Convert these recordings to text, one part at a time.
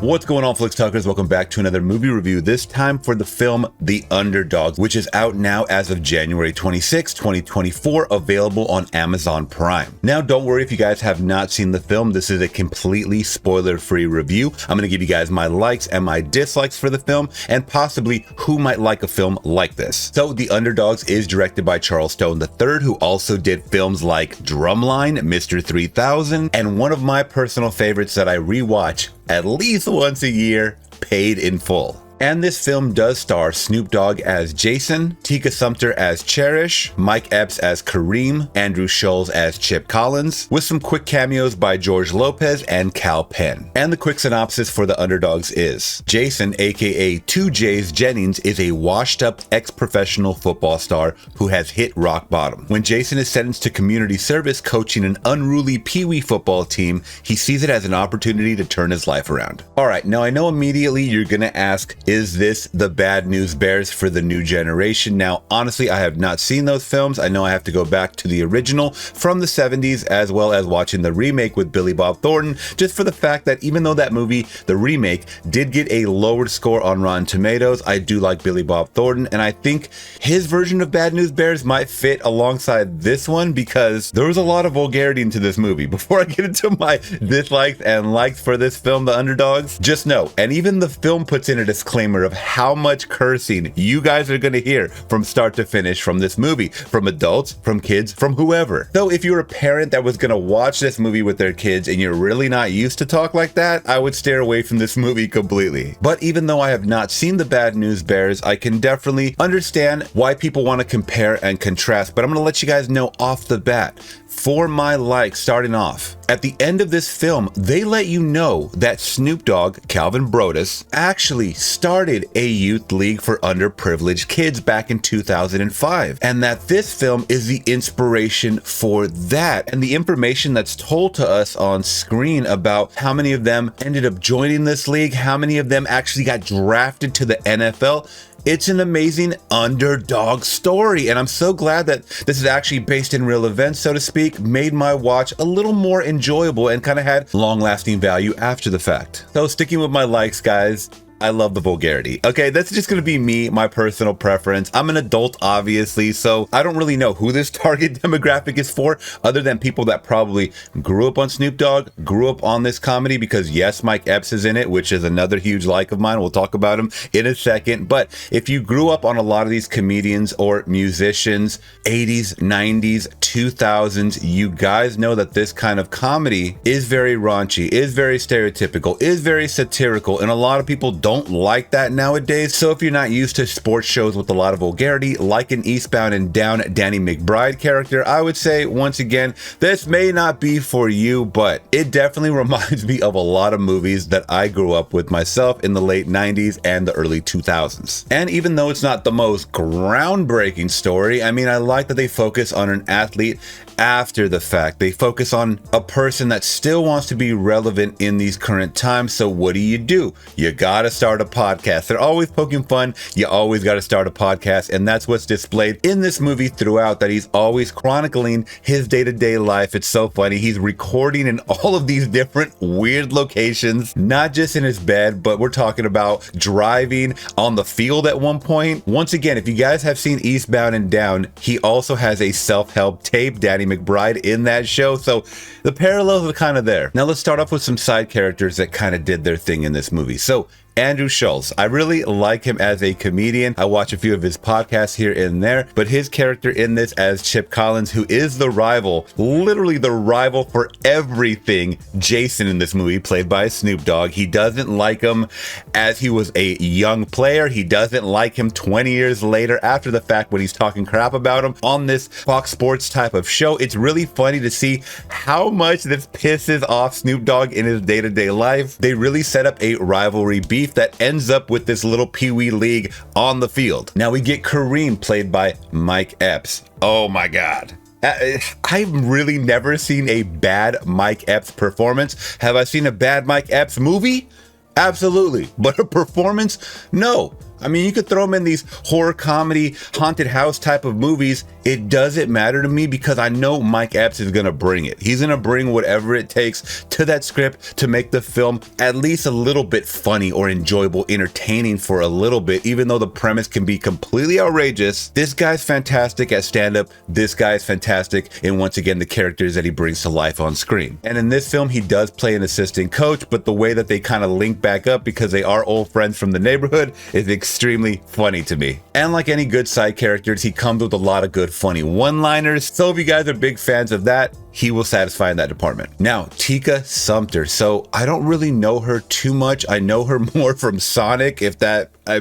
What's going on, Flix Talkers? Welcome back to another movie review, this time for the film The Underdoggs, which is out now as of January 26, 2024, available on Amazon Prime. Now, don't worry if you guys have not seen the film. This is a completely spoiler-free review. I'm going to give you guys my likes and my dislikes for the film, and possibly who might like a film like this. So, The Underdoggs is directed by Charles Stone III, who also did films like Drumline, Mr. 3000, and one of my personal favorites that I rewatch at least once a year, Paid in Full. And this film does star Snoop Dogg as Jaycen, Tika Sumpter as Cherish, Mike Epps as Kareem, Andrew Schulz as Chip Collins, with some quick cameos by George Lopez and Cal Penn. And the quick synopsis for The Underdoggs is, Jaycen, aka 2J's Jennings, is a washed-up ex-professional football star who has hit rock bottom. When Jaycen is sentenced to community service coaching an unruly Pee-wee football team, he sees it as an opportunity to turn his life around. Alright, now I know immediately you're gonna ask, is this the Bad News Bears for the new generation? Now, honestly, I have not seen those films. I know I have to go back to the original from the 70s, as well as watching the remake with Billy Bob Thornton, just for the fact that even though that movie, the remake, did get a lowered score on Rotten Tomatoes, I do like Billy Bob Thornton, and I think his version of Bad News Bears might fit alongside this one, because there was a lot of vulgarity into this movie. Before I get into my dislikes and likes for this film, The Underdoggs, just know, and even the film puts in a disclaimer of how much cursing you guys are going to hear from start to finish from this movie, from adults, from kids, from whoever. So if you're a parent that was going to watch this movie with their kids and you're really not used to talk like that, I would steer away from this movie completely. But even though I have not seen the Bad News Bears, I can definitely understand why people want to compare and contrast, but I'm going to let you guys know off the bat. For my like, starting off, at the end of this film, they let you know that Snoop Dogg, Calvin Brodus, actually started a youth league for underprivileged kids back in 2005, and that this film is the inspiration for that. And the information that's told to us on screen about how many of them ended up joining this league, how many of them actually got drafted to the NFL, it's an amazing underdog story, and I'm so glad that this is actually based in real events, so to speak, made my watch a little more enjoyable and kind of had long-lasting value after the fact. So sticking with my likes, guys, I love the vulgarity. Okay, that's just gonna be me, my personal preference. I'm an adult, obviously, so I don't really know who this target demographic is for, other than people that probably grew up on Snoop Dogg, grew up on this comedy, because yes, Mike Epps is in it, which is another huge like of mine. We'll talk about him in a second. But if you grew up on a lot of these comedians or musicians, 80s, 90s, 2000s, you guys know that this kind of comedy is very raunchy, is very stereotypical, is very satirical, and a lot of people don't like that nowadays. So if you're not used to sports shows with a lot of vulgarity, like an Eastbound and Down Danny McBride character, I would say, once again, this may not be for you, but it definitely reminds me of a lot of movies that I grew up with myself in the late 90s and the early 2000s. And even though it's not the most groundbreaking story, I mean, I like that they focus on an athlete after the fact. They focus on a person that still wants to be relevant in these current times. So what do? You gotta start a podcast. They're always poking fun. You always gotta start a podcast, and that's what's displayed in this movie throughout, that he's always chronicling his day-to-day life. It's so funny. He's recording in all of these different weird locations, not just in his bed, but we're talking about driving on the field at one point. Once again, if you guys have seen Eastbound and Down, he also has a self-help tape, Danny McBride, in that show, so the parallels are kind of there. Now let's start off with some side characters that kind of did their thing in this movie. So Andrew Schulz, I really like him as a comedian. I watch a few of his podcasts here and there, but his character in this as Chip Collins, who is the rival, literally the rival for everything, Jaycen in this movie, played by Snoop Dogg. He doesn't like him as he was a young player. He doesn't like him 20 years later after the fact when he's talking crap about him on this Fox Sports type of show. It's really funny to see how much this pisses off Snoop Dogg in his day-to-day life. They really set up a rivalry beef that ends up with this little Pee-wee league on the field. Now we get Kareem, played by Mike Epps. Oh my God. I've really never seen a bad Mike Epps performance. Have I seen a bad Mike Epps movie? Absolutely. But a performance? No. I mean, you could throw him in these horror comedy, haunted house type of movies. It doesn't matter to me because I know Mike Epps is going to bring it. He's going to bring whatever it takes to that script to make the film at least a little bit funny or enjoyable, entertaining for a little bit, even though the premise can be completely outrageous. This guy's fantastic at stand-up. This guy is fantastic in, once again, the characters that he brings to life on screen. And in this film, he does play an assistant coach, but the way that they kind of link back up because they are old friends from the neighborhood is extremely funny to me. And like any good side characters, he comes with a lot of good funny one-liners. So if you guys are big fans of that, he will satisfy in that department. Now, Tika Sumpter. So I don't really know her too much. I know her more from Sonic, if that, I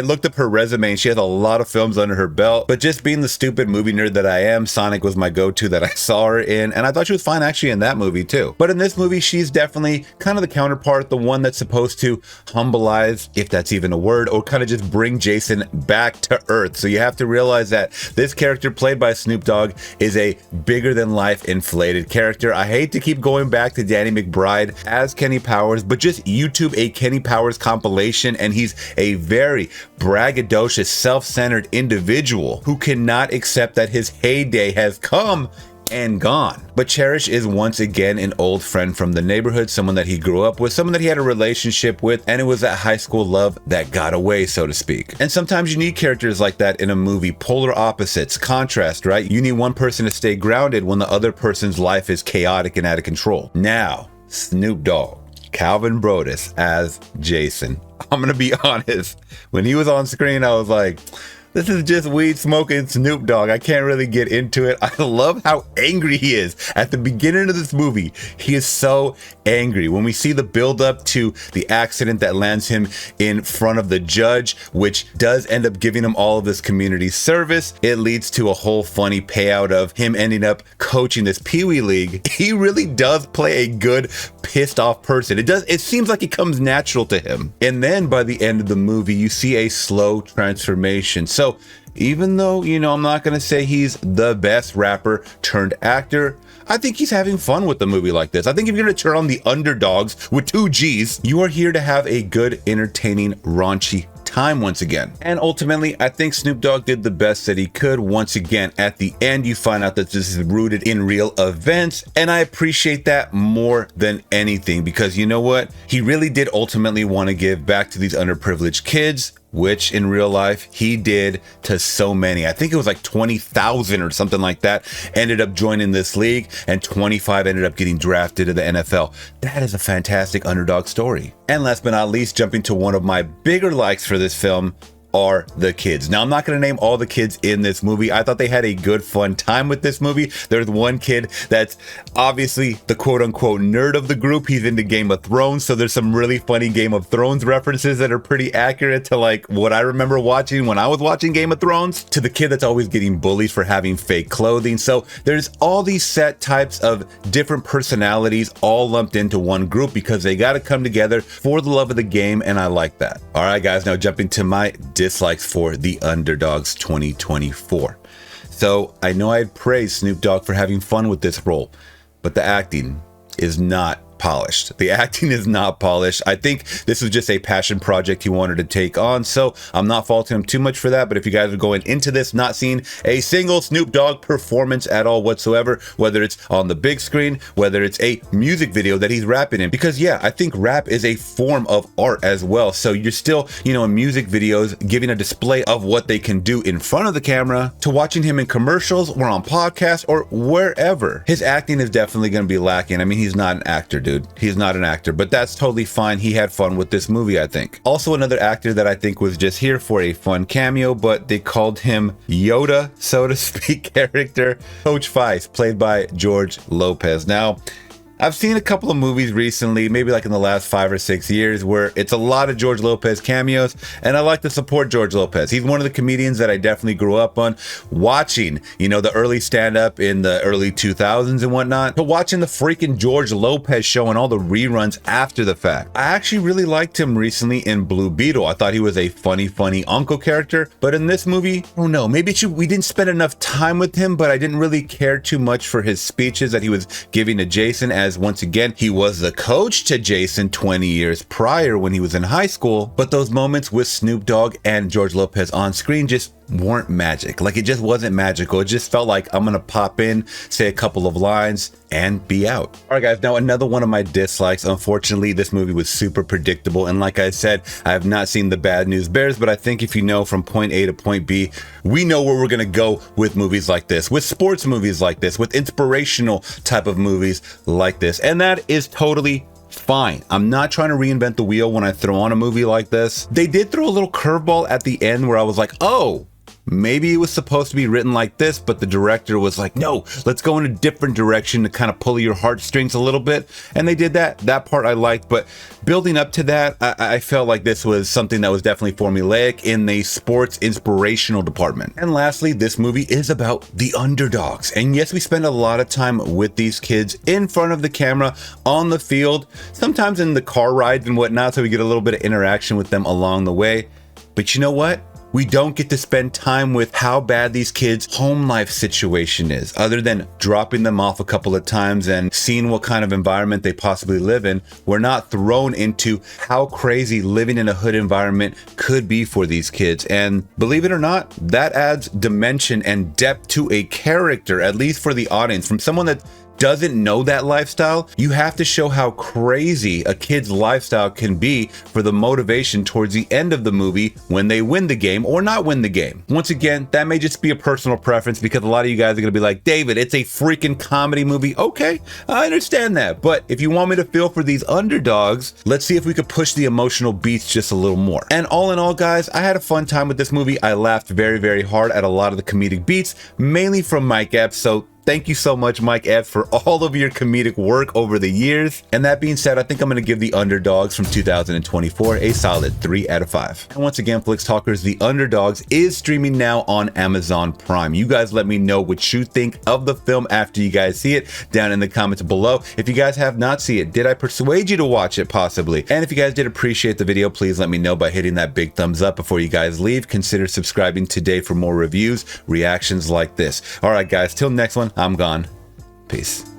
looked up her resume and she has a lot of films under her belt, but just being the stupid movie nerd that I am, Sonic was my go-to that I saw her in, and I thought she was fine actually in that movie too. But in this movie, she's definitely kind of the counterpart, the one that's supposed to humbleize, if that's even a word, or kind of just bring Jaycen back to earth. So you have to realize that this character played by Snoop Dogg is a bigger than life inflated character. I hate to keep going back to Danny McBride as Kenny Powers, but just YouTube a Kenny Powers compilation and he's a very braggadocious, self-centered individual who cannot accept that his heyday has come and gone. But Cherish is once again an old friend from the neighborhood, someone that he grew up with, someone that he had a relationship with, and it was that high school love that got away, so to speak. And sometimes you need characters like that in a movie, polar opposites, contrast, right? You need one person to stay grounded when the other person's life is chaotic and out of control. Now, Snoop Dogg, Calvin Brodus as Jaycen. I'm gonna be honest, when he was on screen, I was like, this is just weed smoking Snoop Dogg. I can't really get into it. I love how angry he is. At the beginning of this movie, he is so angry. When we see the build up to the accident that lands him in front of the judge, which does end up giving him all of this community service, it leads to a whole funny payout of him ending up coaching this Pee Wee League. He really does play a good pissed off person. It seems like it comes natural to him. And then by the end of the movie, you see a slow transformation. So even though, I'm not going to say he's the best rapper turned actor, I think he's having fun with the movie like this. I think if you're going to turn on the Underdoggs with 2 G's, you are here to have a good, entertaining, raunchy time once again. And ultimately, I think Snoop Dogg did the best that he could. Once again, at the end, you find out that this is rooted in real events, and I appreciate that more than anything because you know what? He really did ultimately want to give back to these underprivileged kids, which in real life he did to so many. I think it was like 20,000 or something like that ended up joining this league, and 25 ended up getting drafted to the NFL. That is a fantastic underdog story. And last but not least, jumping to one of my bigger likes for this film are the kids. Now, I'm not going to name all the kids in this movie. I thought they had a good, fun time with this movie. There's one kid that's obviously the quote-unquote nerd of the group. He's into Game of Thrones, so there's some really funny Game of Thrones references that are pretty accurate to like what I remember watching when I was watching Game of Thrones, to the kid that's always getting bullied for having fake clothing. So there's all these set types of different personalities all lumped into one group because they got to come together for the love of the game, and I like that. All right, guys, now jumping to my dislikes for the Underdoggs 2024. So I know I had praised Snoop Dogg for having fun with this role, but the acting is not polished. The acting is not polished. I think this was just a passion project he wanted to take on, so I'm not faulting him too much for that. But if you guys are going into this not seeing a single Snoop Dogg performance at all whatsoever, whether it's on the big screen, whether it's a music video that he's rapping in, because yeah, I think rap is a form of art as well. So you're still, in music videos giving a display of what they can do in front of the camera, to watching him in commercials or on podcasts or wherever. His acting is definitely going to be lacking. I mean, he's not an actor, dude. He's not an actor, but that's totally fine. He had fun with this movie, I think. Also, another actor that I think was just here for a fun cameo, but they called him Yoda, so to speak, character, Coach Feist, played by George Lopez. Now, I've seen a couple of movies recently, maybe like in the last 5 or 6 years, where it's a lot of George Lopez cameos, and I like to support George Lopez. He's one of the comedians that I definitely grew up on watching, the early stand-up in the early 2000s and whatnot, to watching the freaking George Lopez show and all the reruns after the fact. I actually really liked him recently in Blue Beetle. I thought he was a funny uncle character, but in this movie, I don't know, maybe we didn't spend enough time with him, but I didn't really care too much for his speeches that he was giving to Jaycen as Lopez. Once again, he was the coach to Jaycen 20 years prior when he was in high school, but those moments with Snoop Dogg and George Lopez on screen just weren't magic. Like, it just wasn't magical. It just felt like I'm gonna pop in, say a couple of lines, and be out. All right, guys, now another one of my dislikes. Unfortunately, this movie was super predictable, and like I said, I have not seen The Bad News Bears, but I think if you know from point A to point B, we know where we're gonna go with movies like this, with sports movies like this, with inspirational type of movies like this, and that is totally fine. I'm not trying to reinvent the wheel when I throw on a movie like this. They did throw a little curveball at the end where I was like, oh, maybe it was supposed to be written like this, but the director was like, no, let's go in a different direction to kind of pull your heartstrings a little bit. And they did that. That part I liked, but building up to that, I felt like this was something that was definitely formulaic in the sports inspirational department. And lastly, this movie is about the underdogs. And yes, we spend a lot of time with these kids in front of the camera, on the field, sometimes in the car rides and whatnot, so we get a little bit of interaction with them along the way. But you know what? We don't get to spend time with how bad these kids' home life situation is, other than dropping them off a couple of times and seeing what kind of environment they possibly live in. We're not thrown into how crazy living in a hood environment could be for these kids. And believe it or not, that adds dimension and depth to a character, at least for the audience. From someone that doesn't know that lifestyle, you have to show how crazy a kid's lifestyle can be for the motivation towards the end of the movie when they win the game or not win the game. Once again, that may just be a personal preference because a lot of you guys are gonna be like, David, it's a freaking comedy movie. Okay, I understand that. But if you want me to feel for these underdogs, let's see if we could push the emotional beats just a little more. And all in all, guys, I had a fun time with this movie. I laughed very, very hard at a lot of the comedic beats, mainly from Mike Epps. So thank you so much, Mike Epps, for all of your comedic work over the years. And that being said, I think I'm going to give The Underdogs from 2024 a solid 3 out of 5. And once again, Flix Talkers, The Underdogs is streaming now on Amazon Prime. You guys let me know what you think of the film after you guys see it down in the comments below. If you guys have not seen it, did I persuade you to watch it possibly? And if you guys did appreciate the video, please let me know by hitting that big thumbs up before you guys leave. Consider subscribing today for more reviews, reactions like this. All right, guys, till next one. I'm gone. Peace.